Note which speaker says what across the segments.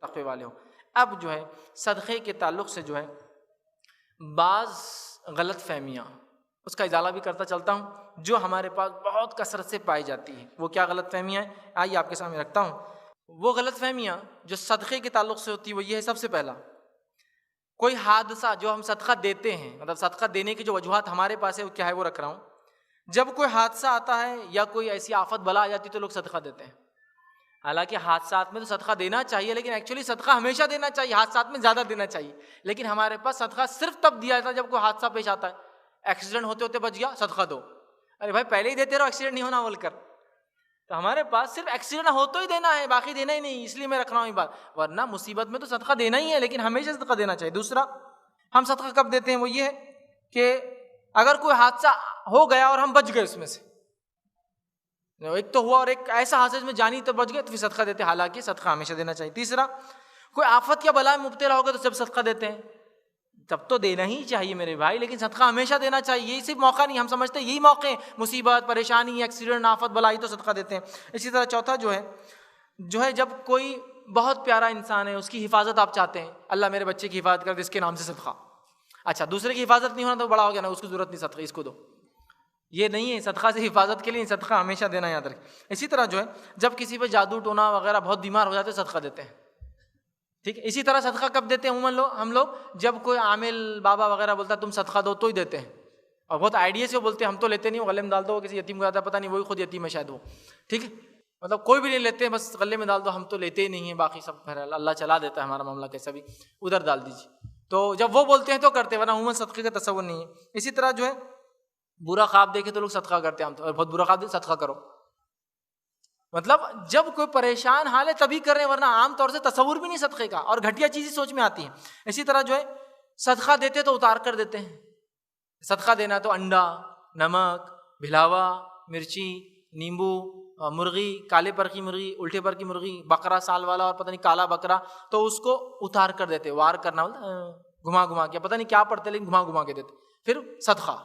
Speaker 1: تقوی والے ہوں۔ اب جو ہے صدقے کے تعلق سے جو ہے بعض غلط فہمیاں، اس کا ازالہ بھی کرتا چلتا ہوں، جو ہمارے پاس بہت کثرت سے پائی جاتی ہے۔ وہ کیا غلط فہمیاں ہیں؟ آئیے آپ کے سامنے رکھتا ہوں۔ وہ غلط فہمیاں جو صدقے کے تعلق سے ہوتی ہے وہ یہ ہے، سب سے پہلا کوئی حادثہ جو ہم صدقہ دیتے ہیں، مطلب صدقہ دینے کی جو وجوہات ہمارے پاس ہے وہ کیا ہے وہ رکھ رہا ہوں۔ جب کوئی حادثہ آتا ہے یا کوئی ایسی آفت بلا آ جاتی ہے تو لوگ صدقہ دیتے ہیں۔ حالانکہ حادثات میں تو صدقہ دینا چاہیے، لیکن ایکچولی صدقہ ہمیشہ دینا چاہیے، حادثات میں زیادہ دینا چاہیے، لیکن ہمارے پاس صدقہ صرف تب دیا جاتا ہے جب کوئی حادثہ پیش آتا ہے۔ ایکسیڈنٹ ہوتے ہوتے بچ گیا، صدقہ دو۔ ارے بھائی پہلے ہی دیتے رہو، ایکسیڈنٹ نہیں ہونا بول کر۔ تو ہمارے پاس صرف ایکسیڈنٹ ہو تو ہی دینا ہے، باقی دینا ہی نہیں، اس لیے میں رکھ رہا ہوں یہ بات، ورنہ مصیبت میں تو صدقہ دینا ہی ہے، لیکن ہمیشہ صدقہ دینا چاہیے۔ دوسرا ہم صدقہ کب دیتے ہیں وہ یہ ہے کہ اگر کوئی حادثہ ہو گیا اور ہم بچ گئے اس میں سے، ایک تو ہوا اور ایک ایسا حادثہ میں جانی تو بچ گئے، تو پھر صدقہ دیتے ہیں، حالانکہ صدقہ ہمیشہ دینا چاہیے۔ تیسرا کوئی آفت یا بلا میں مبتلا ہوگا تو جب صدقہ دیتے ہیں، تب تو دینا ہی چاہیے میرے بھائی، لیکن صدقہ ہمیشہ دینا چاہیے، یہی صرف موقع نہیں، ہم سمجھتے ہیں یہی موقع ہیں، مصیبت پریشانی ایکسیڈنٹ آفت بلائی تو صدقہ دیتے ہیں۔ اسی طرح چوتھا جو ہے جب کوئی بہت پیارا انسان ہے، اس کی حفاظت آپ چاہتے ہیں، اللہ میرے بچے کی حفاظت کر دے، اس کے نام سے صدقہ۔ اچھا دوسرے کی حفاظت نہیں ہونا تو بڑا ہو گیا نا، اس کی ضرورت نہیں صدقہ، اس کو دو، یہ نہیں ہے صدقہ سے حفاظت کے لیے، صدقہ ہمیشہ دینا یاد رکھیں۔ اسی طرح جو ہے جب کسی پہ جادو ٹونا وغیرہ بہت بیمار ہو جاتے ہیں صدقہ دیتے ہیں، ٹھیک ہے۔ اسی طرح صدقہ کب دیتے ہیں عموماً ہم لوگ جب کوئی عامل بابا وغیرہ بولتا ہے تم صدقہ دو تو ہی دیتے ہیں، اور بہت آئیڈیا سے وہ بولتے ہیں ہم تو لیتے نہیں، وہ غلے میں ڈال دو، کسی یتیم کو جاتا ہے پتہ نہیں وہی خود یتیم ہے شاید وہ، ٹھیک ہے، مطلب کوئی بھی نہیں لیتے ہیں، بس غلے میں ڈال دو، ہم تو لیتے ہی نہیں ہیں، باقی سب اللہ چلا دیتا ہے ہمارا معاملہ کیسا بھی، ادھر ڈال دیجیے۔ تو جب وہ بولتے ہیں تو کرتے ہیں، ورنہ عموماً صدقے کا تصور نہیں ہے۔ اسی طرح جو ہے برا خواب دیکھے تو لوگ صدقہ کرتے ہیں، ہم تو بہت برا خواب دیکھے صدقہ کرو، مطلب جب کوئی پریشان حال ہے تبھی کر رہے ہیں، ورنہ عام طور سے تصور بھی نہیں صدقے کا، اور گھٹیا چیزیں سوچ میں آتی ہیں۔ اسی طرح جو ہے صدقہ دیتے تو اتار کر دیتے ہیں، صدقہ دینا تو انڈا، نمک، بھلاوا، مرچی، نیمبو، مرغی، کالے پر کی مرغی، الٹے پر کی مرغی، بکرا سال والا اور پتہ نہیں کالا بکرا، تو اس کو اتار کر دیتے، وار کرنا گھما گھما کے، پتہ نہیں کیا پڑھتے لیکن گھما گھما کے دیتے، پھر صدقہ،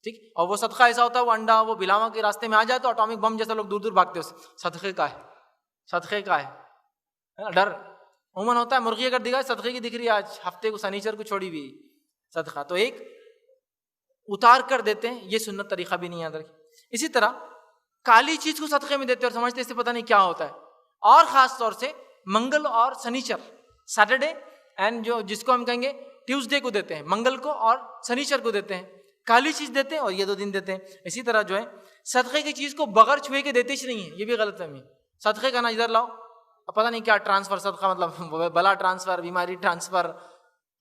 Speaker 1: ٹھیک۔ اور وہ صدقہ ایسا ہوتا ہے وہ انڈا وہ بلاوا کے راستے میں آ جائے تو اٹامک بم جیسا لوگ دور دور بھاگتے ہیں، صدقے کا ہے، صدقے کا ہے، ڈر عموماً ہوتا ہے۔ مرغی اگر دکھا صدقے کی دکھ رہی ہے، آج ہفتے کو سنیچر کو چھوڑی ہوئی صدقہ، تو ایک اتار کر دیتے ہیں، یہ سنت طریقہ بھی نہیں یاد رکھیں۔ اسی طرح کالی چیز کو صدقے میں دیتے اور سمجھتے اس سے پتہ نہیں کیا ہوتا ہے، اور خاص طور سے منگل اور سنیچر، سیٹرڈے اینڈ جو جس کو ہم کہیں گے ٹیوزڈے کو دیتے ہیں، منگل کو اور سنیچر کو دیتے ہیں، کالی چیز دیتے ہیں اور یہ 2 دن دیتے ہیں۔ اسی طرح جو ہے صدقے کی چیز کو بغیر چھوئے کے دیتے ہی نہیں ہے، یہ بھی غلط فہمی ہے۔ صدقے کا نا ادھر لاؤ، پتہ نہیں کیا ٹرانسفر صدقہ، مطلب بلا ٹرانسفر، بیماری ٹرانسفر،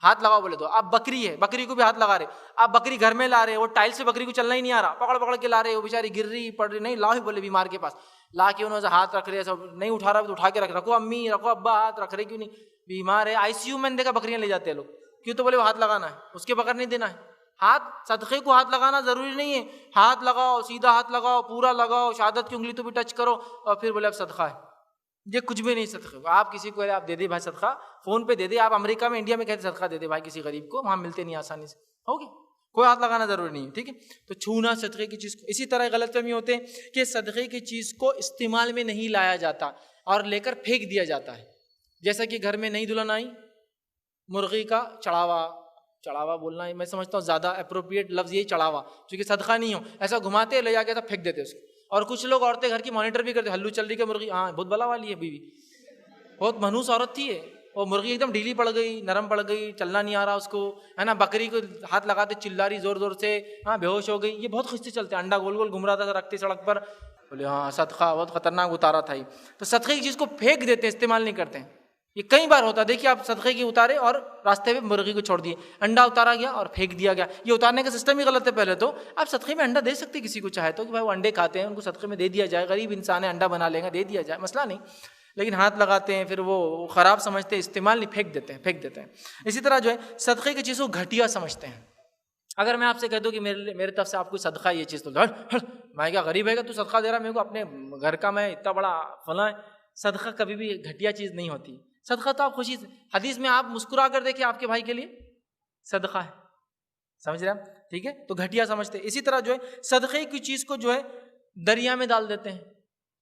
Speaker 1: ہاتھ لگاؤ بولے تو اب بکری ہے، بکری کو بھی ہاتھ لگا رہے، آپ بکری گھر میں لا رہے، وہ ٹائل سے بکری کو چلنا ہی نہیں آ رہا، پکڑ پکڑ کے لا رہے، وہ بیچاری گر رہی پڑ رہی، نہیں لاؤ ہی بولے بیمار کے پاس، لا کے انہوں نے ہاتھ رکھ رہے، سب نہیں اٹھا رہا تو اٹھا کے رکھو، امی رکھو ابا ہاتھ رکھ رہے، کیوں نہیں بیمار ہے، آئی سی یو میں دیکھا بکریاں لے جاتے ہیں لوگ، کیوں تو بولے وہ ہاتھ لگانا ہے، اس کے بغیر نہیں دینا ہے۔ ہاتھ صدقے کو ہاتھ لگانا ضروری نہیں ہے، ہاتھ لگاؤ، سیدھا ہاتھ لگاؤ، پورا لگاؤ، شہادت کی انگلی تو بھی ٹچ کرو، اور پھر بولے اب صدقہ ہے، یہ کچھ بھی نہیں صدقے کو۔ آپ کسی کو آپ دے دے بھائی صدقہ، فون پہ دے دے، آپ امریکہ میں انڈیا میں کہتے صدقہ دے دے بھائی کسی غریب کو، وہاں ملتے نہیں آسانی سے، ہوگی کوئی ہاتھ لگانا ضروری نہیں ہے، ٹھیک ہے۔ تو چھونا صدقے کی چیز کو، اسی طرح غلط فہمی ہوتے ہیں کہ صدقے کی چیز کو استعمال میں نہیں لایا جاتا اور لے کر پھینک دیا جاتا ہے، جیسا کہ گھر میں نئی دلہن آئی، مرغی کا چڑھاوا بولنا میں سمجھتا ہوں زیادہ اپروپریٹ لفظ یہی چڑھاوا، چونکہ صدقہ نہیں ہو، ایسا گھماتے لے جا کے پھینک دیتے اس کو۔ اور کچھ لوگ عورتیں گھر کی مانیٹر بھی کرتے، ہلو چل رہی کہ مرغی، ہاں بہت بلا والی ہے بیوی، بہت منحوس عورت تھی، وہ مرغی ایک دم ڈھیلی پڑ گئی، نرم پڑ گئی، چلنا نہیں آ رہا اس کو، ہے نا، بکری کو ہاتھ لگاتے چلا رہی زور زور سے، ہاں بے ہوش ہو گئی، یہ بہت خستے چلتے، انڈا گول گول گھوم رہا تھا رکھتی سڑک پر، بولے ہاں صدقہ بہت خطرناک اتارا تھا۔ تو صدقے کی چیز کو پھینک دیتے، استعمال نہیں کرتے ہیں، یہ کئی بار ہوتا ہے، دیکھیے آپ صدقے کی اتارے اور راستے میں مرغی کو چھوڑ دیے، انڈا اتارا گیا اور پھینک دیا گیا، یہ اتارنے کا سسٹم ہی غلط ہے۔ پہلے تو آپ صدقے میں انڈا دے سکتے کسی کو چاہے تو، کہ بھائی وہ انڈے کھاتے ہیں ان کو صدقے میں دے دیا جائے، غریب انسان ہے انڈا بنا لے گا دے دیا جائے، مسئلہ نہیں، لیکن ہاتھ لگاتے ہیں پھر وہ خراب سمجھتے ہیں، استعمال نہیں، پھینک دیتے ہیں۔ اسی طرح جو ہے صدقے کی چیز کو گھٹیا سمجھتے ہیں۔ اگر میں آپ سے کہہ دوں کہ میرے طرف سے آپ کو صدقہ یہ چیز، تو میں کیا غریب ہے گا تو صدقہ دے رہا میرے کو، اپنے گھر کا میں اتنا بڑا فلاں، صدقہ کبھی بھی گھٹیا چیز نہیں ہوتی، صدقہ تو آپ خوشی سے، حدیث میں آپ مسکرا کر دیکھیں آپ کے بھائی کے لیے صدقہ ہے، سمجھ رہے ہیں، ٹھیک ہے، تو گھٹیا سمجھتے ہیں۔ اسی طرح جو ہے صدقے کی چیز کو جو ہے دریا میں ڈال دیتے ہیں،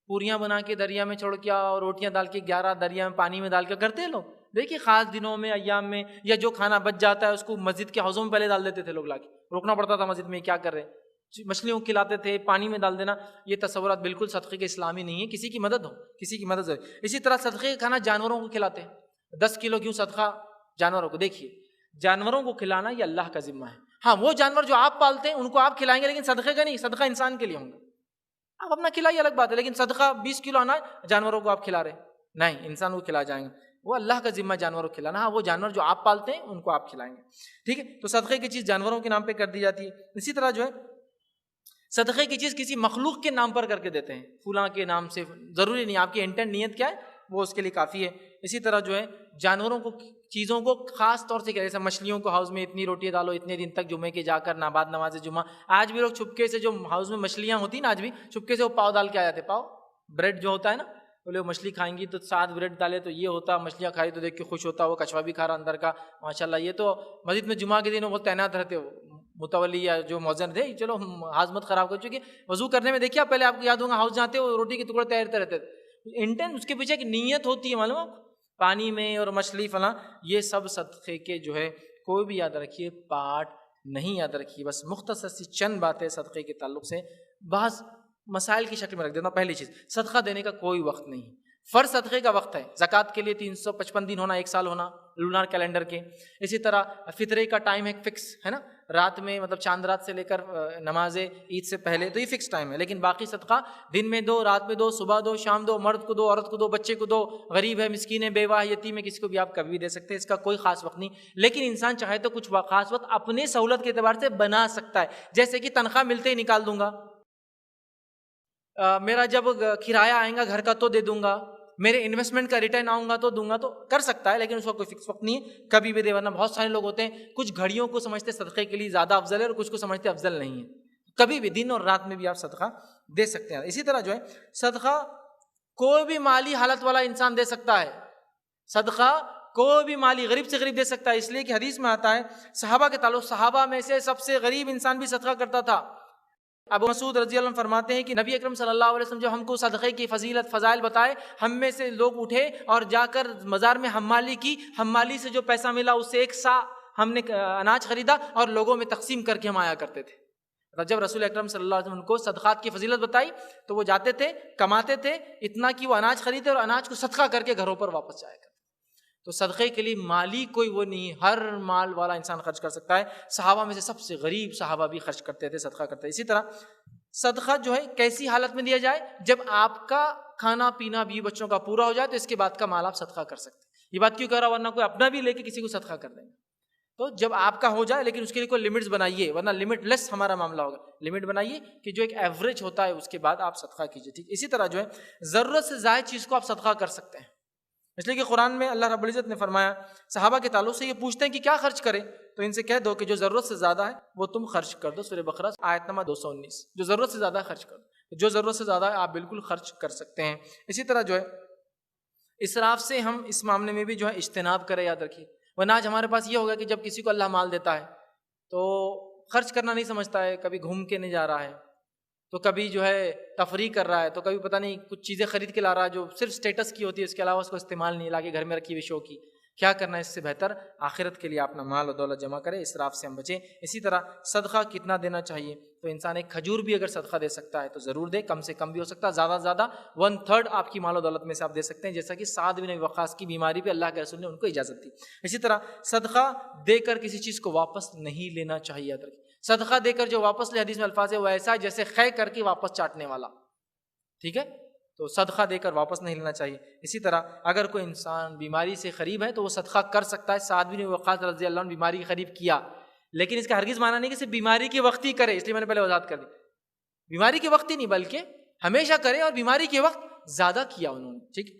Speaker 1: پوریاں بنا کے دریا میں چھوڑ کے اور روٹیاں ڈال کے 11 دریا میں پانی میں ڈال کے کرتے ہیں لوگ، دیکھیے خاص دنوں میں ایام میں یا جو کھانا بچ جاتا ہے اس کو مسجد کے حوضوں میں پہلے ڈال دیتے تھے لوگ، لا کے روکنا پڑتا تھا مسجد میں کیا کر رہے ہیں، مچھلیوں کو کھلاتے تھے، پانی میں ڈال دینا، یہ تصورات بالکل صدقے کے اسلامی نہیں ہے. کسی کی مدد ہو، کسی کی مدد ہو. اسی طرح صدقے کا کھانا جانوروں کو کھلاتے ہیں. 10 کلو کیوں صدقہ جانوروں کو؟ دیکھیے جانوروں کو کھلانا یہ اللہ کا ذمہ ہے. ہاں وہ جانور جو آپ پالتے ہیں ان کو آپ کھلائیں گے، لیکن صدقے کا نہیں، صدقہ انسان کے لیے ہوں گا. آپ اپنا کھلائیے الگ بات ہے، لیکن صدقہ 20 کلو اناج جانوروں کو آپ کھلا رہے نہیں، انسان کو کھلا جائیں گے، وہ اللہ کا ذمہ جانوروں کو کھلانا. ہاں وہ جانور جو آپ پالتے ہیں ان کو آپ کھلائیں گے. ٹھیک ہے، تو صدقے کی چیز جانوروں کے نام پہ کر دی جاتی ہے. اسی طرح جو ہے صدقے کی چیز کسی مخلوق کے نام پر کر کے دیتے ہیں، فلاں کے نام سے. ضروری نہیں، آپ کی انٹینٹ نیت کیا ہے وہ اس کے لیے کافی ہے. اسی طرح جو ہے جانوروں کو، چیزوں کو خاص طور سے کیا، جیسے مچھلیوں کو ہاؤس میں اتنی روٹی ڈالو اتنے دن تک، جمعے کے جا کر بعد نماز جمعہ. آج بھی لوگ چھپکے سے، جو ہاؤس میں مچھلیاں ہوتی ہیں نا، آج بھی چھپکے سے وہ پاؤ ڈال کے آ جاتے. پاؤ بریڈ جو ہوتا ہے نا، بولے وہ مچھلی کھائیں گی تو 7 بریڈ ڈالے تو یہ ہوتا، مچھلیاں کھائی تو دیکھ کے خوش ہوتا، وہ کچھوا بھی کھا رہا اندر کا ماشاءاللہ. یہ تو مسجد میں جمعہ کے دن وہ تعینات رہتے، متولی یا جو مؤذن تھے، چلو ہاضمت خراب کر چکے. وضو کرنے میں دیکھیے پہلے آپ کو یاد ہوگا ہاؤس جاتے وہ روٹی کے ٹکڑے تیرتے رہتے تھے. انٹینٹ اس کے پیچھے ایک نیت ہوتی ہے، معلوم، پانی میں اور مچھلی فلاں. یہ سب صدقے کے جو ہے کوئی بھی یاد رکھیے پارٹ نہیں یاد رکھیے. بس مختصر سی چند باتیں صدقے کے تعلق سے بعض مسائل کی شکل میں رکھ دیتا ہوں. پہلی چیز، صدقہ دینے کا کوئی وقت نہیں. فرض صدقے کا وقت ہے، زکوٰۃ کے لیے 355 دن ہونا، 1 سال ہونا لونار کیلنڈر کے. اسی طرح فطرے کا ٹائم ہے فکس ہے نا، رات میں مطلب چاند رات سے لے کر نماز عید سے پہلے، تو یہ فکس ٹائم ہے. لیکن باقی صدقہ دن میں دو، رات میں دو، صبح دو، شام دو، مرد کو دو، عورت کو دو، بچے کو دو، غریب ہے، مسکین ہے، بیوہ ہے، یتیم ہے، کسی کو بھی آپ کبھی بھی دے سکتے ہیں. اس کا کوئی خاص وقت نہیں. لیکن انسان چاہے تو کچھ خاص وقت اپنے سہولت کے اعتبار سے بنا سکتا ہے. جیسے کہ تنخواہ ملتے ہی نکال دوں گا، میرا جب کرایہ آئے گا گھر کا تو دے دوں گا، میرے انویسٹمنٹ کا ریٹرن آؤں گا تو دوں گا، تو کر سکتا ہے. لیکن اس کا کوئی فکس وقت نہیں ہے، کبھی بھی دے. ورنہ بہت سارے لوگ ہوتے ہیں کچھ گھڑیوں کو سمجھتے صدقے کے لیے زیادہ افضل ہے اور کچھ کو سمجھتے افضل نہیں ہے. کبھی بھی دن اور رات میں بھی آپ صدقہ دے سکتے ہیں. اسی طرح جو ہے صدقہ کوئی بھی مالی حالت والا انسان دے سکتا ہے. صدقہ کوئی بھی مالی غریب سے غریب دے سکتا ہے. اس لیے کہ حدیث میں آتا ہے صحابہ کے تعلق، صحابہ میں سے سب سے غریب انسان بھی صدقہ کرتا تھا. ابو مسعود رضی اللہ عنہ فرماتے ہیں کہ نبی اکرم صلی اللہ علیہ وسلم جب ہم کو صدقے کی فضیلت فضائل بتائے، ہم میں سے لوگ اٹھے اور جا کر مزار میں حمالی کی، حمالی سے جو پیسہ ملا اس سے 1 سا ہم نے اناج خریدا اور لوگوں میں تقسیم کر کے ہم آیا کرتے تھے. جب رسول اکرم صلی اللہ علیہ وسلم کو صدقات کی فضیلت بتائی تو وہ جاتے تھے، کماتے تھے اتنا کہ وہ اناج خریدتے اور اناج کو صدقہ کر کے گھروں پر واپس جایا کرتے. تو صدقے کے لیے مالی کوئی وہ نہیں، ہر مال والا انسان خرچ کر سکتا ہے. صحابہ میں سے سب سے غریب صحابہ بھی خرچ کرتے تھے، صدقہ کرتے. اسی طرح صدقہ جو ہے کیسی حالت میں دیا جائے؟ جب آپ کا کھانا پینا بھی بچوں کا پورا ہو جائے تو اس کے بعد کا مال آپ صدقہ کر سکتے. یہ بات کیوں کہہ رہا ہوں؟ ورنہ کوئی اپنا بھی لے کے کسی کو صدقہ کر دیں گے. تو جب آپ کا ہو جائے، لیکن اس کے لیے کوئی لمٹس بنائیے، ورنہ لمٹ لیس ہمارا معاملہ ہوگا. لمٹ بنائیے کہ جو ایک ایوریج ہوتا ہے اس کے بعد آپ صدقہ کیجیے. ٹھیک. اسی طرح جو ہے ضرورت سے زائد چیز کو آپ صدقہ کر سکتے ہیں. اس لیے کہ قرآن میں اللہ رب العزت نے فرمایا، صحابہ کے تعلق سے یہ پوچھتے ہیں کہ کیا خرچ کریں، تو ان سے کہہ دو کہ جو ضرورت سے زیادہ ہے وہ تم خرچ کر دو. سورہ بقرہ آیت نمبر 219. جو ضرورت سے زیادہ خرچ کر دو، جو ضرورت سے زیادہ ہے آپ بالکل خرچ کر سکتے ہیں. اسی طرح جو ہے اسراف سے ہم اس معاملے میں بھی جو ہے اجتناب کریں، یاد رکھیے. ورنہ آج ہمارے پاس یہ ہوگا کہ جب کسی کو اللہ مال دیتا ہے تو خرچ کرنا نہیں سمجھتا ہے، کبھی گھوم کے نہیں جا رہا ہے، تو کبھی جو ہے تفریح کر رہا ہے، تو کبھی پتہ نہیں کچھ چیزیں خرید کے لا رہا ہے جو صرف سٹیٹس کی ہوتی ہے، اس کے علاوہ اس کو استعمال نہیں، لا کے گھر میں رکھی ہوئی شو کی. کیا کرنا ہے؟ اس سے بہتر آخرت کے لیے اپنا مال و دولت جمع کرے، اسراف سے ہم بچیں. اسی طرح صدقہ کتنا دینا چاہیے؟ تو انسان ایک کھجور بھی اگر صدقہ دے سکتا ہے تو ضرور دے. کم سے کم بھی ہو سکتا ہے، زیادہ سے زیادہ 1/3 آپ کی مال و دولت میں سے آپ دے سکتے ہیں، جیسا کہ سعد بن ابی وقاص کی بیماری پہ اللہ کے رسول نے ان کو اجازت دی. اسی طرح صدقہ دے کر کسی چیز کو واپس نہیں لینا چاہیے. یاد رکھیے صدقہ دے کر جو واپس لے، حدیث میں الفاظ ہے وہ ایسا جیسے خے کر کے واپس چاٹنے والا. ٹھیک ہے، تو صدقہ دے کر واپس نہیں لینا چاہیے. اسی طرح اگر کوئی انسان بیماری سے قریب ہے تو وہ صدقہ کر سکتا ہے. سعد بن وقاص رضی اللہ عنہ بیماری کے قریب کیا، لیکن اس کا ہرگز معنی نہیں کہ صرف بیماری کے وقت ہی کرے. اس لیے میں نے پہلے وضاحت کر دی، بیماری کے وقت ہی نہیں بلکہ ہمیشہ کرے، اور بیماری کے وقت زیادہ کیا انہوں نے. ٹھیک،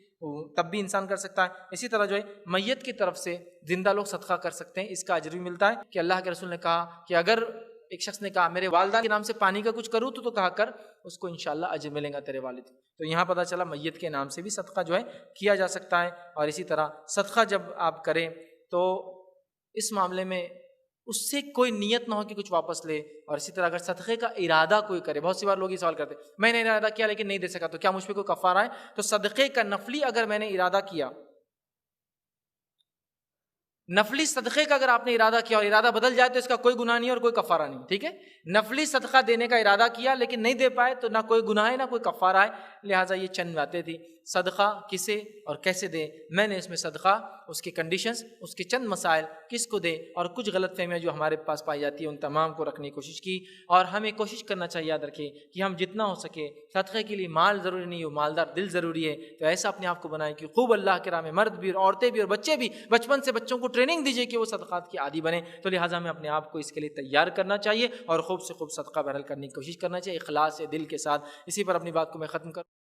Speaker 1: تب بھی انسان کر سکتا ہے. اسی طرح جو ہے میت کی طرف سے زندہ لوگ صدقہ کر سکتے ہیں. اس کا اجر بھی ملتا ہے کہ اللہ کے رسول نے کہا کہ اگر ایک شخص نے کہا میرے والدہ کے نام سے پانی کا کچھ کروں تو کہا کر، اس کو انشاءاللہ اجر ملے گا تیرے والد. تو یہاں پتہ چلا میت کے نام سے بھی صدقہ جو ہے کیا جا سکتا ہے. اور اسی طرح صدقہ جب آپ کریں تو اس معاملے میں اس سے کوئی نیت نہ ہو کہ کچھ واپس لے. اور اسی طرح اگر صدقے کا ارادہ کوئی کرے، بہت سی بار لوگ یہ سوال کرتے ہیں میں نے ارادہ کیا لیکن نہیں دے سکا تو کیا مجھ پہ کوئی کفارہ ہے؟ تو صدقے کا نفلی اگر میں نے ارادہ کیا نفلی صدقے کا اگر آپ نے ارادہ کیا اور ارادہ بدل جائے تو اس کا کوئی گناہ نہیں اور کوئی کفارہ نہیں، ٹھیک ہے؟ نفلی صدقہ دینے کا ارادہ کیا لیکن نہیں دے پائے تو نہ کوئی گناہ ہے نہ کوئی کفارہ ہے۔ لہٰذا یہ چند باتیں تھی، صدقہ کسے اور کیسے دیں۔ میں نے اس میں صدقہ، اس کی کنڈیشنز، اس کے چند مسائل، کس کو دیں اور کچھ غلط فہمیاں جو ہمارے پاس پائی جاتی ہیں ان تمام کو رکھنے کی کوشش کی۔ اور ہمیں کوشش کرنا چاہیے، یاد رکھیں کہ ہم جتنا ہو سکے، صدقے کے لیے مال ضروری نہیں ہو، مالدار دل ضروری ہے، تو ایسا اپنے آپ کو بنائیں کہ خوب اللہ کے راہ میں مرد بھی اور عورتیں بھی اور بچے بھی، بچپن سے بچوں کو ٹریننگ دیجیے کہ وہ صدقات کی عادی بنیں۔ تو لہٰذا ہمیں اپنے آپ کو اس کے لیے تیار کرنا چاہیے اور خوب سے خوب صدقہ بہرحال کرنے کی کوشش کرنا چاہیے اخلاص دل کے ساتھ۔ اسی پر اپنی بات کو میں ختم کروں۔